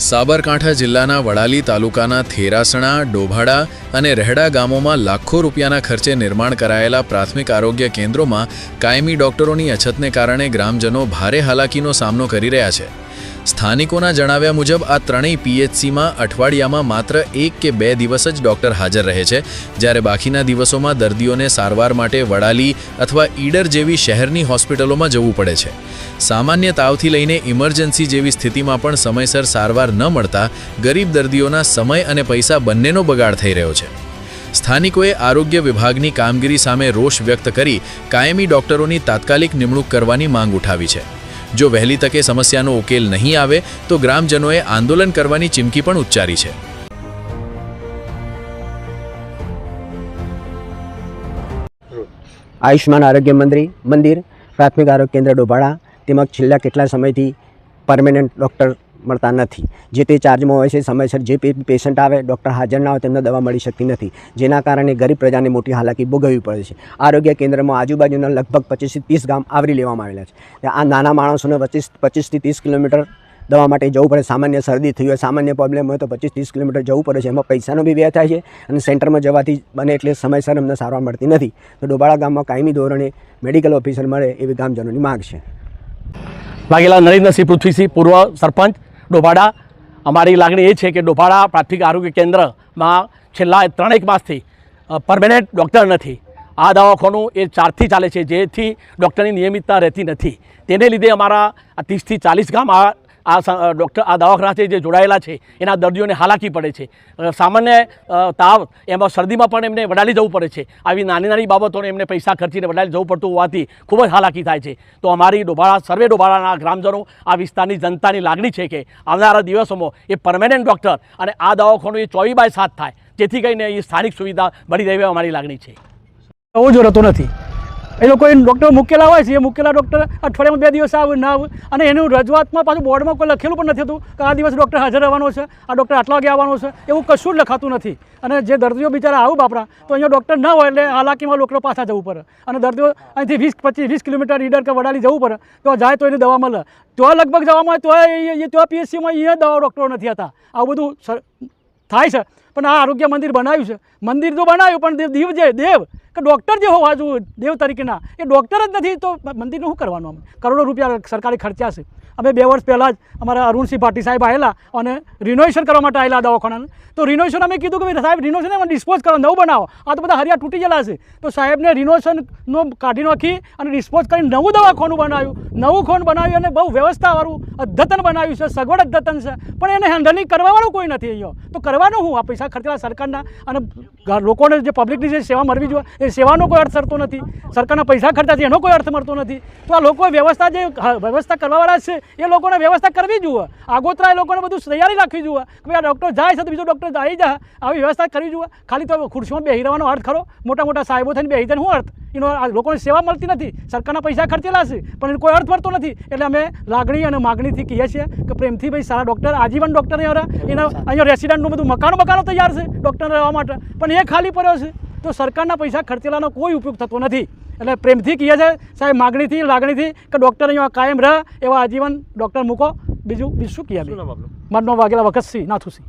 સાબરકાંઠા જિલ્લાના વડાલી તાલુકાના થેરાસણા, ડોભાડા અને રહેડા ગામોમાં લાખો રૂપિયાના ખર્ચે નિર્માણ કરાયેલા પ્રાથમિક આરોગ્ય કેન્દ્રોમાં કાયમી ડોક્ટરોની અછતને કારણે ગ્રામજનો ભારે હાલાકીનો સામનો કરી રહ્યા છે। સ્થાનિકોના જણાવ્યા મુજબ આ ત્રણેય પીએચસીમાં અઠવાડિયામાં માત્ર 1 કે 2 દિવસ જ ડોક્ટર હાજર રહે છે, જ્યારે બાકીના દિવસોમાં દર્દીઓને સારવાર માટે વડાલી અથવા ઈડર જેવી શહેરની હોસ્પિટલોમાં જવું પડે છે। સામાન્ય તાવથી લઈને ઇમરજન્સી જેવી સ્થિતિમાં પણ સમયસર સારવાર ન મળતા ગરીબ દર્દીઓના સમય અને પૈસા બંનેનો બગાડ થઈ રહ્યો છે। સ્થાનિકોએ આરોગ્ય વિભાગની કામગીરી સામે રોષ વ્યક્ત કરી કાયમી ડોક્ટરોની તાત્કાલિક નિમણૂક કરવાની માંગ ઉઠાવી છે। જો વહેલી તકે સમસ્યાનો ઉકેલ નહીં આવે તો ગ્રામજનોએ આંદોલન કરવાની ચીમકી પણ ઉચ્ચારી છે। આયુષ્માન આરોગ્ય મંદિર પ્રાથમિક આરોગ્ય કેન્દ્ર ડોભાડા તેમાં છેલ્લા કેટલા સમયથી પરમેનન્ટ ડૉક્ટર મળતા નથી। જે તે ચાર્જમાં હોય છે, સમયસર જે પેશન્ટ આવે ડૉક્ટર હાજર ના હોય તેમને દવા મળી શકતી નથી, જેના કારણે ગરીબ પ્રજાને મોટી હાલાકી ભોગવવી પડે છે। આરોગ્ય કેન્દ્રમાં આજુબાજુના લગભગ 25 થી 30 ગામ આવરી લેવામાં આવેલા છે। આ નાના માણસોને 25 થી 30 કિલોમીટર દવા માટે જવું પડે। સામાન્ય શરદી થઈ હોય, સામાન્ય પ્રોબ્લેમ હોય તો 25-30 કિલોમીટર જવું પડે છે। એમાં પૈસાનો બી વ્યય થાય છે અને સેન્ટરમાં જવાથી બને એટલે સમયસર અમને સારવાર મળતી નથી। તો ડોભાડા ગામમાં કાયમી ધોરણે મેડિકલ ઓફિસર મળે એવી ગામજનોની માંગ છે। વાઘેલા નરેન્દ્રસિંહ પૃથ્વીસિંહ, પૂર્વ સરપંચ ડોભાડા। અમારી લાગણી એ છે કે ડોભાડા પ્રાથમિક આરોગ્ય કેન્દ્રમાં છેલ્લા 3 માસથી પરમેનન્ટ ડૉક્ટર નથી। આ દવાખાનું એ 4 થી ચાલે છે, જેથી ડૉક્ટરની નિયમિતતા રહેતી નથી। તેને લીધે અમારા 30 થી 40 ગામ આ દવાખાના છે જે જોડાયેલા છે એના દર્દીઓને હાલાકી પડે છે। સામાન્ય તાવ એમાં શરદીમાં પણ એમને વડાલી જવું પડે છે। આવી નાની બાબતોને એમને પૈસા ખર્ચીને વડાલી જવું પડતું હોવાથી ખૂબ જ હાલાકી થાય છે। તો અમારી સર્વે ડોભાડાના ગ્રામજનો, આ વિસ્તારની જનતાની લાગણી છે કે આવનારા દિવસોમાં એ પરમેનન્ટ ડૉક્ટર અને આ દવાખાનું એ 24/7 થાય, જેથી કરીને એ સ્થાનિક સુવિધા મળી રહે અમારી લાગણી છે। આવું જ રહેતો નથી। એ લોકો ડૉક્ટર મૂકેલા હોય છે, એ મૂકેલા ડૉક્ટર અઠવાડિયામાં 2 દિવસ આવે ના આવે, અને એનું રજૂઆતમાં પાછું બોર્ડમાં કોઈ લખેલું પણ નથી હતું કે આ દિવસ ડૉક્ટર હાજર રહેવાનો છે, આ ડૉક્ટર આટલા વાગે આવવાનો છે, એવું કશું જ લખાતું નથી। અને જે દર્દીઓ બિચારા આવું બાપરા તો અહીંયા ડૉક્ટર ના હોય એટલે હાલાકીમાં લોકો પાછા જવું પડે, અને દર્દીઓ અહીંથી 20-25 કિલોમીટર ઈડર કે વડાલી જવું પડે તો જાય તો એને દવા મળે, તો લગભગ જવામાં તો પીએચસીમાં અહીંયા દવા ડૉક્ટરો નથી હતા। આવું બધું થાય છે। પણ આ આરોગ્ય મંદિર બનાવ્યું છે, મંદિર તો બનાવ્યું પણ દેવ કે ડૉક્ટર જે હોવા જોઈએ દેવ તરીકેના એ ડૉક્ટર જ નથી, તો મંદિરનું શું કરવાનું? અમે કરોડો રૂપિયા સરકારે ખર્ચ્યા છે। અમે 2 વર્ષ પહેલાં જ અમારા અરુણસિંહ ભાટી સાહેબ આવેલા અને રિનોવેશન કરવા માટે આવેલા દવાખાનાનું, તો રિનોવેશન અમે કીધું કે સાહેબ રિનોવેશન એમાં ડિસ્પોઝ કરો, નવું બનાવો, આ તો બધા હરિયા તૂટી ગયેલા છે। તો સાહેબને રિનોવેશનનો કાઢી નાખી અને ડિસ્પોઝ કરીને નવું દવાખાનું બનાવ્યું, નવું ખાનું બનાવ્યું અને બહુ વ્યવસ્થાવાળું અદ્યતન બનાવ્યું છે, સગવડ અદ્યતન છે, પણ એને હેન્ડલિંગ કરવાવાળું કોઈ નથી અહીંયા। તો કરવાનું હું? આ પૈસા ખર્ચેલા સરકારના અને લોકોને જે પબ્લિકની જે સેવા મળવી જોઈએ એ સેવાનો કોઈ અર્થ થતો નથી, સરકારના પૈસા ખર્ચા છે એનો કોઈ અર્થ મળતો નથી। તો આ લોકો વ્યવસ્થા કરવાવાળા છે એ લોકોને વ્યવસ્થા કરવી જોઈએ, આગોતરા એ લોકોને બધું તૈયારી રાખવી જોઈએ કે ભાઈ આ ડૉક્ટર જાય છે તો બીજો ડૉક્ટર આવી જાય, આવી વ્યવસ્થા કરવી જોઈએ। ખાલી તો ખુરશીમાં બેસી રહેવાનો અર્થ ખરો? મોટા સાહેબો થઈને બેસી જાય શું અર્થ? એનો આ લોકોને સેવા મળતી નથી, સરકારના પૈસા ખર્ચેલા છે પણ એનો કોઈ અર્થ મળતો નથી। એટલે અમે લાગણી અને માગણીથી કહીએ છીએ કે પ્રેમથી ભાઈ સારા ડૉક્ટર, આજીવન ડૉક્ટર એના અહીંયા રેસિડન્ટનું બધું મકાનો તૈયાર છે ડૉક્ટર રહેવા માટે, પણ એ ખાલી પડ્યો છે, તો સરકારના પૈસા ખર્ચેલાનો કોઈ ઉપયોગ થતો નથી। એટલે પ્રેમથી કહીએ છીએ સાહેબ, માગણીથી લાગણીથી કે ડૉક્ટર અહીંયા કાયમ રહે એવા આજીવન ડૉક્ટર મૂકો। બીજું શું કહીએ? મારું નામ વાઘેલા વખતસિંહ નાથુસિંહ।